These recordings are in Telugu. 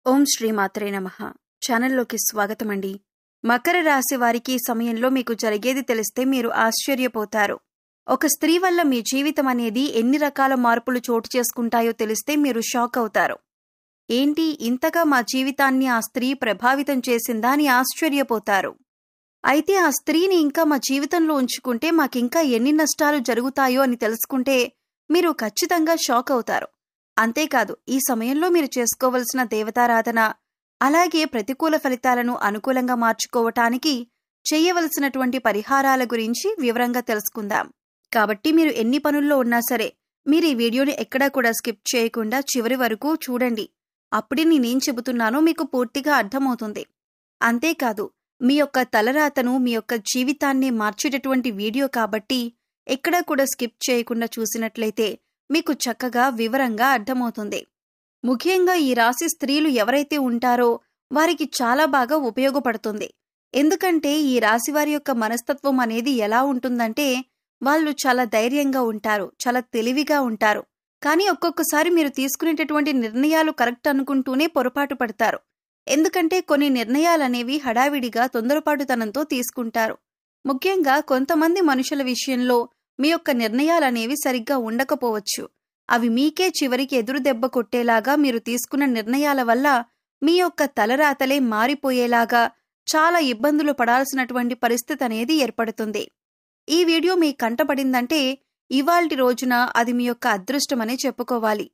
ఓం శ్రీ మాత్రే నమః. ఛానల్లోకి స్వాగతమండి. మకర రాశి వారికి ఈ సమయంలో మీకు జరిగేది తెలిస్తే మీరు ఆశ్చర్యపోతారు. ఒక స్త్రీ వల్ల మీ జీవితం అనేది ఎన్ని రకాల మార్పులు చోటు చేసుకుంటాయో తెలిస్తే మీరు షాక్ అవుతారు. ఏంటి ఇంతగా మా జీవితాన్ని ఆ స్త్రీ ప్రభావితం చేసిందా అని ఆశ్చర్యపోతారు. అయితే ఆ స్త్రీని ఇంకా మా జీవితంలో ఉంచుకుంటే మాకింకా ఎన్ని నష్టాలు జరుగుతాయో అని తెలుసుకుంటే మీరు ఖచ్చితంగా షాక్ అవుతారు. అంతేకాదు ఈ సమయంలో మీరు చేసుకోవలసిన దేవతారాధన, అలాగే ప్రతికూల ఫలితాలను అనుకూలంగా మార్చుకోవటానికి చేయవలసినటువంటి పరిహారాల గురించి వివరంగా తెలుసుకుందాం. కాబట్టి మీరు ఎన్ని పనుల్లో ఉన్నా సరే మీరు ఈ వీడియోని ఎక్కడా కూడా స్కిప్ చేయకుండా చివరి వరకు చూడండి. అప్పుడే నేనేం చెబుతున్నానో మీకు పూర్తిగా అర్థమవుతుంది. అంతేకాదు మీ యొక్క తలరాతను, మీ యొక్క జీవితాన్ని మార్చేటటువంటి వీడియో కాబట్టి ఎక్కడా కూడా స్కిప్ చేయకుండా చూసినట్లయితే మీకు చక్కగా వివరంగా అర్థమవుతుంది. ముఖ్యంగా ఈ రాశి స్త్రీలు ఎవరైతే ఉంటారో వారికి చాలా బాగా ఉపయోగపడుతుంది. ఎందుకంటే ఈ రాశి వారి యొక్క మనస్తత్వం అనేది ఎలా ఉంటుందంటే వాళ్ళు చాలా ధైర్యంగా ఉంటారు, చాలా తెలివిగా ఉంటారు. కానీ ఒక్కొక్కసారి మీరు తీసుకునేటటువంటి నిర్ణయాలు కరెక్ట్ అనుకుంటూనే పొరపాటు పడతారు. ఎందుకంటే కొన్ని నిర్ణయాలనేవి హడావిడిగా తొందరపాటుతనంతో తీసుకుంటారు. ముఖ్యంగా కొంతమంది మనుషుల విషయంలో మీ యొక్క నిర్ణయాలనేవి సరిగ్గా ఉండకపోవచ్చు. అవి మీకే చివరికి ఎదురు దెబ్బ కొట్టేలాగా మీరు తీసుకున్న నిర్ణయాల వల్ల మీ యొక్క తలరాతలే మారిపోయేలాగా చాలా ఇబ్బందులు పడాల్సినటువంటి పరిస్థితి అనేది ఏర్పడుతుంది. ఈ వీడియో మీ కంటపడిందంటే ఇవాల్టి రోజున అది మీ యొక్క అదృష్టమనే చెప్పుకోవాలి.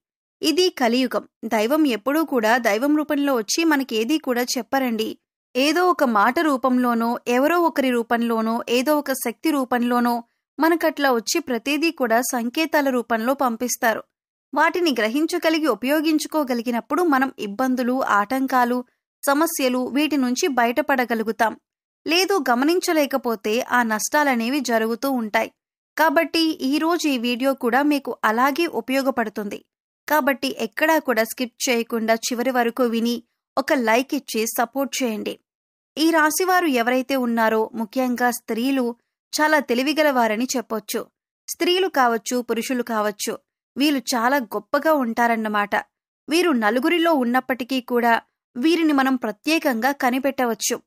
ఇది కలియుగం. దైవం ఎప్పుడూ కూడా దైవం రూపంలో వచ్చి మనకేదీ కూడా చెప్పరండి. ఏదో ఒక మాట రూపంలోనో, ఎవరో ఒకరి రూపంలోనో, ఏదో ఒక శక్తి రూపంలోనో మనకట్లా వచ్చి ప్రతిదీ కూడా సంకేతాల రూపంలో పంపిస్తారు. వాటిని గ్రహించగలిగి ఉపయోగించుకోగలిగినప్పుడు మనం ఇబ్బందులు, ఆటంకాలు, సమస్యలు వీటి నుంచి బయటపడగలుగుతాం. లేదు గమనించలేకపోతే ఆ నష్టాలనేవి జరుగుతూ ఉంటాయి. కాబట్టి ఈరోజు ఈ వీడియో కూడా మీకు అలాగే ఉపయోగపడుతుంది. కాబట్టి ఎక్కడా కూడా స్కిప్ చేయకుండా చివరి వరకు విని ఒక లైక్ ఇచ్చి సపోర్ట్ చేయండి. ఈ రాశివారు ఎవరైతే ఉన్నారో ముఖ్యంగా స్త్రీలు చాలా తెలివిగలవారని చెప్పొచ్చు. స్త్రీలు కావచ్చు, పురుషులు కావచ్చు, వీళ్ళు చాలా గొప్పగా ఉంటారన్నమాట. వీరు నలుగురిలో ఉన్నప్పటికీ కూడా వీరిని మనం ప్రత్యేకంగా కనిపెట్టవచ్చు.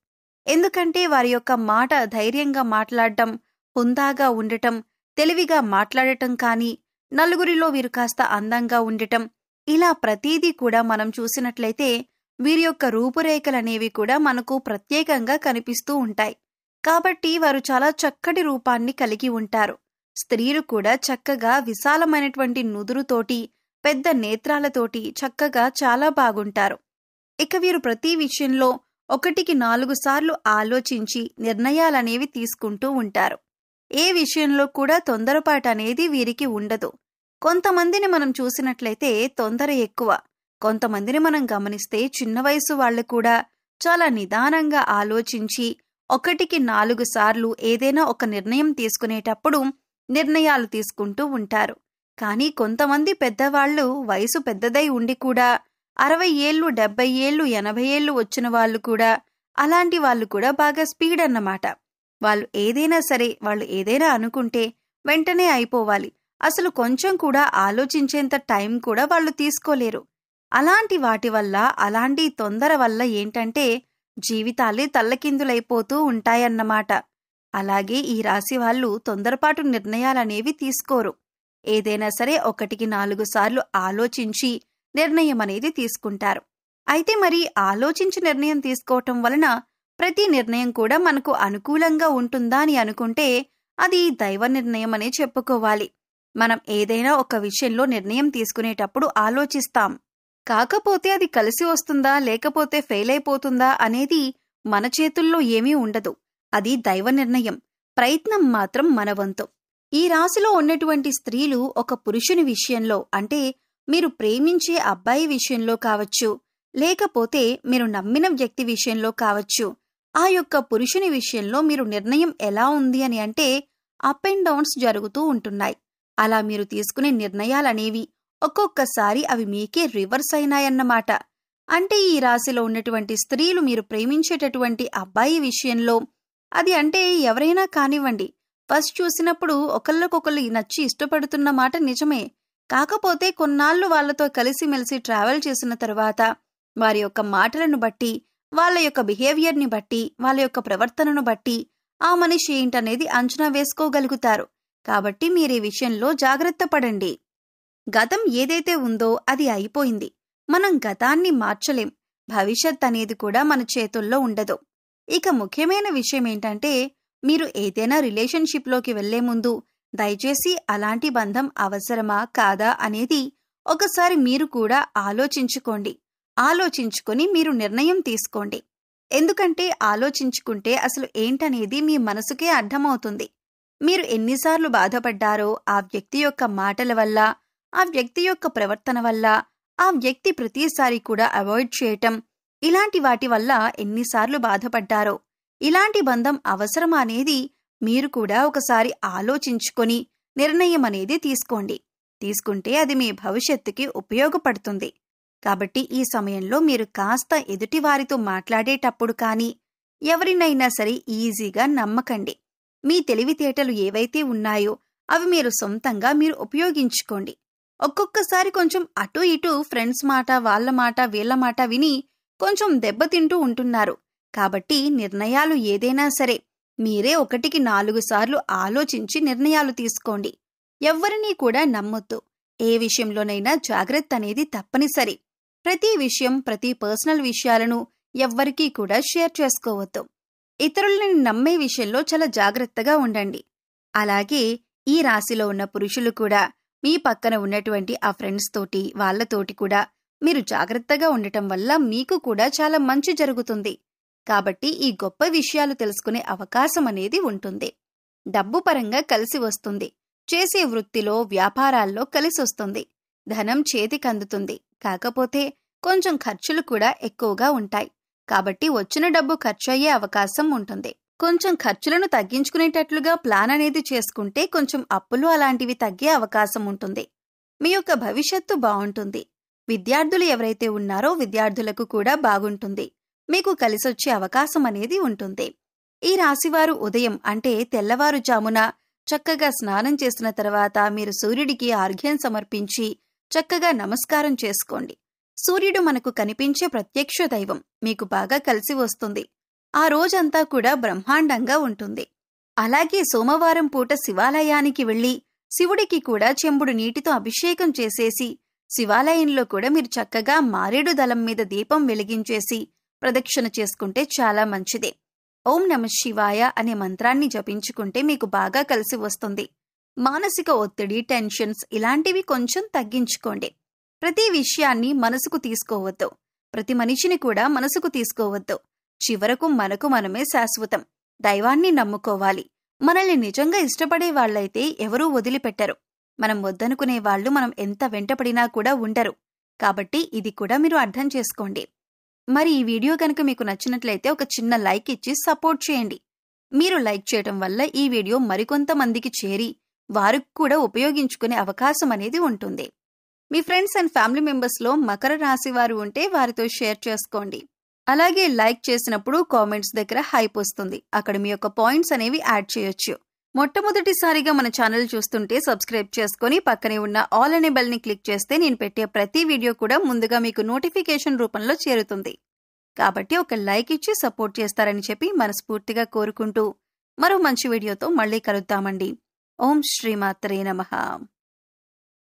ఎందుకంటే వారి యొక్క మాట ధైర్యంగా మాట్లాడటం, హుందాగా ఉండటం, తెలివిగా మాట్లాడటం కానీ, నలుగురిలో వీరు కాస్త అందంగా ఉండటం, ఇలా ప్రతీదీ కూడా మనం చూసినట్లయితే వీరి యొక్క రూపురేఖలనేవి కూడా మనకు ప్రత్యేకంగా కనిపిస్తూ ఉంటాయి. కాబట్టి వారు చాలా చక్కటి రూపాన్ని కలిగి ఉంటారు. స్త్రీలు కూడా చక్కగా విశాలమైనటువంటి నుదురుతోటి, పెద్ద నేత్రాలతోటి చక్కగా చాలా బాగుంటారు. ఇక వీరు ప్రతి విషయంలో 1కి 4 సార్లు ఆలోచించి నిర్ణయాలనేవి తీసుకుంటూ ఉంటారు. ఏ విషయంలో కూడా తొందరపాటు అనేది వీరికి ఉండదు. కొంతమందిని మనం చూసినట్లయితే తొందర ఎక్కువ. కొంతమందిని మనం గమనిస్తే చిన్న వయసు వాళ్ళు కూడా చాలా నిదానంగా ఆలోచించి 1కి 4 సార్లు ఏదైనా ఒక నిర్ణయం తీసుకునేటప్పుడు నిర్ణయాలు తీసుకుంటూ ఉంటారు. కానీ కొంతమంది పెద్దవాళ్లు వయసు పెద్దదై ఉండి కూడా 60 ఏళ్ళు, 70 ఏళ్ళు, 80 ఏళ్ళు వచ్చిన వాళ్ళు కూడా, అలాంటి వాళ్ళు కూడా బాగా స్పీడ్ అన్నమాట. వాళ్ళు ఏదైనా సరే, వాళ్ళు ఏదైనా అనుకుంటే వెంటనే అయిపోవాలి. అసలు కొంచెం కూడా ఆలోచించేంత టైం కూడా వాళ్ళు తీసుకోలేరు. అలాంటి వాటి వల్ల, అలాంటి తొందర వల్ల ఏంటంటే జీవితాలే తల్లకిందులైపోతూ ఉంటాయన్నమాట. అలాగే ఈ రాశి వాళ్ళు తొందరపాటు నిర్ణయాలనేవి తీసుకోరు. ఏదైనా సరే 1కి 4 సార్లు ఆలోచించి నిర్ణయం అనేది తీసుకుంటారు. అయితే మరి ఆలోచించి నిర్ణయం తీసుకోవటం వలన ప్రతి నిర్ణయం కూడా మనకు అనుకూలంగా ఉంటుందా అని అనుకుంటే అది దైవ నిర్ణయం అనే చెప్పుకోవాలి. మనం ఏదైనా ఒక విషయంలో నిర్ణయం తీసుకునేటప్పుడు ఆలోచిస్తాం. కాకపోతే అది కలిసి వస్తుందా లేకపోతే ఫెయిల్ అయిపోతుందా అనేది మన చేతుల్లో ఏమీ ఉండదు. అది దైవ నిర్ణయం. ప్రయత్నం మాత్రం మన వంతు. ఈ రాశిలో ఉన్నటువంటి స్త్రీలు ఒక పురుషుని విషయంలో, అంటే మీరు ప్రేమించే అబ్బాయి విషయంలో కావచ్చు, లేకపోతే మీరు నమ్మిన వ్యక్తి విషయంలో కావచ్చు, ఆ యొక్క పురుషుని విషయంలో మీరు నిర్ణయం ఎలా ఉంది అని అంటే అప్ అండ్ డౌన్స్ జరుగుతూ ఉంటున్నాయి. అలా మీరు తీసుకునే నిర్ణయాలనేవి ఒక్కొక్కసారి అవి మీకే రివర్స్ అయినాయన్నమాట. అంటే ఈ రాశిలో ఉన్నటువంటి స్త్రీలు మీరు ప్రేమించేటటువంటి అబ్బాయి విషయంలో, అది అంటే ఎవరైనా కానివ్వండి, ఫస్ట్ చూసినప్పుడు ఒకళ్ళకొకళ్ళు నచ్చి ఇష్టపడుతున్న మాట నిజమే. కాకపోతే కొన్నాళ్ళు వాళ్లతో కలిసిమెలిసి ట్రావెల్ చేసిన తర్వాత వారి యొక్క మాటలను బట్టి, వాళ్ళ యొక్క బిహేవియర్ని బట్టి, వాళ్ళ యొక్క ప్రవర్తనను బట్టి ఆ మనిషి ఏంటనేది అంచనా వేసుకోగలుగుతారు. కాబట్టి మీరీ విషయంలో జాగ్రత్త పడండి. గతం ఏదైతే ఉందో అది అయిపోయింది. మనం గతాన్ని మార్చలేం. భవిష్యత్ అనేది కూడా మన చేతుల్లో ఉండదు. ఇక ముఖ్యమైన విషయం ఏంటంటే, మీరు ఏదైనా రిలేషన్షిప్లోకి వెళ్లే ముందు దయచేసి అలాంటి బంధం అవసరమా కాదా అనేది ఒకసారి మీరు కూడా ఆలోచించుకోండి. ఆలోచించుకొని మీరు నిర్ణయం తీసుకోండి. ఎందుకంటే ఆలోచించుకుంటే అసలు ఏంటనేది మీ మనసుకే అర్థమవుతుంది. మీరు ఎన్నిసార్లు బాధపడ్డారో ఆ వ్యక్తి యొక్క మాటల వల్ల, ఆ వ్యక్తి యొక్క ప్రవర్తన వల్ల, ఆ వ్యక్తి ప్రతిసారి కూడా అవాయిడ్ చేయటం, ఇలాంటి వాటి వల్ల ఎన్నిసార్లు బాధపడ్డారో. ఇలాంటి బంధం అవసరమా అనేది మీరు కూడా ఒకసారి ఆలోచించుకొని నిర్ణయం అనేది తీసుకోండి. తీసుకుంటే అది మీ భవిష్యత్తుకి ఉపయోగపడుతుంది. కాబట్టి ఈ సమయంలో మీరు కాస్త ఎదుటివారితో మాట్లాడేటప్పుడు కానీ ఎవరినైనా సరే ఈజీగా నమ్మకండి. మీ తెలివితేటలు ఏవైతే ఉన్నాయో అవి మీరు సొంతంగా మీరు ఉపయోగించుకోండి. ఒక్కొక్కసారి కొంచెం అటు ఇటు ఫ్రెండ్స్ మాట, వాళ్ళ మాట, వీళ్ళ మాట విని కొంచెం దెబ్బతింటూ ఉంటున్నారు. కాబట్టి నిర్ణయాలు ఏదైనా సరే మీరే 1కి 4 సార్లు ఆలోచించి నిర్ణయాలు తీసుకోండి. ఎవ్వరినీ కూడా నమ్మొద్దు. ఏ విషయంలోనైనా జాగ్రత్త అనేది తప్పనిసరి. ప్రతి విషయం, ప్రతి పర్సనల్ విషయాలను ఎవ్వరికీ కూడా షేర్ చేసుకోవద్దు. ఇతరులని నమ్మే విషయంలో చాలా జాగ్రత్తగా ఉండండి. అలాగే ఈ రాశిలో ఉన్న పురుషులు కూడా మీ పక్కన ఉన్నటువంటి ఆ ఫ్రెండ్స్ తోటి, వాళ్లతోటి కూడా మీరు జాగ్రత్తగా ఉండటం వల్ల మీకు కూడా చాలా మంచి జరుగుతుంది. కాబట్టి ఈ గొప్ప విషయాలు తెలుసుకునే అవకాశం అనేది ఉంటుంది. డబ్బు పరంగా కలిసి వస్తుంది. చేసే వృత్తిలో, వ్యాపారాల్లో కలిసొస్తుంది. ధనం చేతికందుతుంది. కాకపోతే కొంచెం ఖర్చులు కూడా ఎక్కువగా ఉంటాయి. కాబట్టి వచ్చిన డబ్బు ఖర్చయ్యే అవకాశం ఉంటుంది. కొంచెం ఖర్చులను తగ్గించుకునేటట్లుగా ప్లాన్ అనేది చేసుకుంటే కొంచెం అప్పులు అలాంటివి తగ్గే అవకాశం ఉంటుంది. మీ యొక్క భవిష్యత్తు బాగుంటుంది. విద్యార్థులు ఎవరైతే ఉన్నారో విద్యార్థులకు కూడా బాగుంటుంది. మీకు కలిసొచ్చే అవకాశం అనేది ఉంటుంది. ఈ రాశివారు ఉదయం అంటే తెల్లవారుజామున చక్కగా స్నానం చేసిన తర్వాత మీరు సూర్యుడికి అర్ఘ్యం సమర్పించి చక్కగా నమస్కారం చేసుకోండి. సూర్యుడు మనకు కనిపించే ప్రత్యక్ష దైవం. మీకు బాగా కలిసి వస్తుంది. ఆ రోజంతా కూడా బ్రహ్మాండంగా ఉంటుంది. అలాగే సోమవారం పూట శివాలయానికి వెళ్లి శివుడికి కూడా చెంబుడు నీటితో అభిషేకం చేసేసి శివాలయంలో కూడా మీరు చక్కగా మారేడు దళం మీద దీపం వెలిగించేసి ప్రదక్షిణ చేసుకుంటే చాలా మంచిదే. ఓం నమః శివాయ అనే మంత్రాన్ని జపించుకుంటే మీకు బాగా కలిసి వస్తుంది. మానసిక ఒత్తిడి, టెన్షన్స్ ఇలాంటివి కొంచెం తగ్గించుకోండి. ప్రతి విషయాన్ని మనసుకు తీసుకోవద్దు. ప్రతి మనిషిని కూడా మనసుకు తీసుకోవద్దు. చివరకు మనకు మనమే శాశ్వతం. దైవాన్ని నమ్ముకోవాలి. మనల్ని నిజంగా ఇష్టపడే వాళ్లైతే ఎవరూ వదిలిపెట్టరు. మనం వద్దనుకునే వాళ్ళు మనం ఎంత వెంటపడినా కూడా ఉండరు. కాబట్టి ఇది కూడా మీరు అర్థం చేసుకోండి. మరి ఈ వీడియో కనుక మీకు నచ్చినట్లయితే ఒక చిన్న లైక్ ఇచ్చి సపోర్ట్ చేయండి. మీరు లైక్ చేయటం వల్ల ఈ వీడియో మరికొంతమందికి చేరి వారికి కూడా ఉపయోగించుకునే అవకాశం అనేది ఉంటుంది. మీ ఫ్రెండ్స్ అండ్ ఫ్యామిలీ మెంబర్స్లో మకర రాశి వారు ఉంటే వారితో షేర్ చేసుకోండి. అలాగే లైక్ చేసినప్పుడు కామెంట్స్ దగ్గర హైప్ వస్తుంది. అక్కడ మీ యొక్క పాయింట్స్ అనేవి యాడ్ చేయొచ్చు. మొట్టమొదటిసారిగా మన ఛానల్ చూస్తుంటే సబ్స్క్రైబ్ చేసుకుని పక్కనే ఉన్న ఆల్ అనే బెల్ ని క్లిక్ చేస్తే నేను పెట్టే ప్రతి వీడియో కూడా ముందుగా మీకు నోటిఫికేషన్ రూపంలో చేరుతుంది. కాబట్టి ఒక లైక్ ఇచ్చి సపోర్ట్ చేస్తారని చెప్పి మనస్ఫూర్తిగా కోరుకుంటూ మరో మంచి వీడియోతో మళ్ళీ కలుద్దామండి. ఓం శ్రీమాత్రే నమః.